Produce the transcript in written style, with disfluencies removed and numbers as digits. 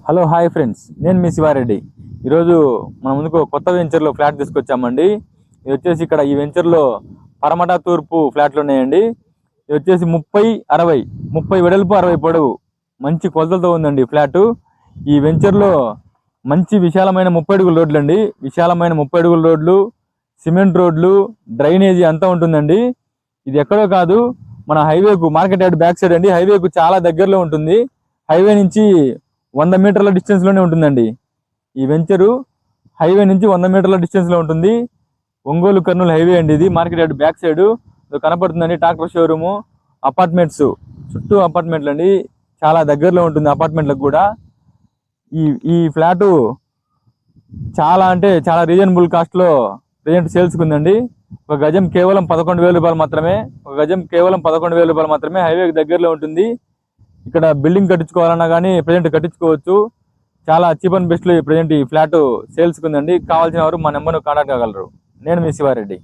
Hello hi friends, నేను మీ శివారెడ్డి. ఈరోజు మన ముందుకు కొత్త వెంచర్లో ఫ్లాట్ తీసుకొచ్చామండి. ఇది వచ్చేసి ఇక్కడ ఈ వెంచర్లో పరమట తూర్పు ఫ్లాట్లు ఉన్నాయండి. ఇది వచ్చేసి 30 వెడల్పు 60 పొడవు మంచి కొలతలతో ఉందండి ఫ్లాటు. ఈ వెంచర్లో మంచి విశాలమైన 30 అడుగుల రోడ్లు అండి. విశాలమైన 30 అడుగుల రోడ్లు, సిమెంట్ రోడ్లు, డ్రైనేజీ అంతా ఉంటుందండి. ఇది ఎక్కడో కాదు, మన హైవేకు మార్కెట్ యార్డ్ బ్యాక్ సైడ్ అండి. హైవేకు చాలా దగ్గరలో ఉంటుంది. హైవే నుంచి 100 మీటర్ల డిస్టెన్స్లోనే ఉంటుందండి. ఈ వెంచరు హైవే నుంచి 100 మీటర్ల డిస్టెన్స్లో ఉంటుంది. ఒంగోలు కర్నూలు హైవే అండి. ఇది మార్కెట్ యార్డ్ బ్యాక్ సైడ్ కనపడుతుందండి. ట్రాక్టర్ షోరూము, అపార్ట్మెంట్స్, చుట్టూ అపార్ట్మెంట్లు అండి. చాలా దగ్గరలో ఉంటుంది అపార్ట్మెంట్లకు కూడా. ఈ ఫ్లాటు చాలా అంటే చాలా రీజనబుల్ కాస్ట్లో ప్రజెంట్ సేల్స్కి ఉందండి. ఒక గజం కేవలం 11,000 రూపాయలు మాత్రమే. హైవేకి దగ్గరలో ఉంటుంది. ఇక్కడ బిల్డింగ్ కట్టించుకోవాలన్నా కానీ ప్రజెంట్ కట్టించుకోవచ్చు. చాలా చీప్ అండ్ బెస్ట్లో ప్రజెంట్ ఈ ఫ్లాట్ సేల్స్కి ఉందండి. కావాల్సిన వారు మా నెంబర్ను కాంటాక్ట్ కాగలరు. నేను మీ శివారెడ్డి.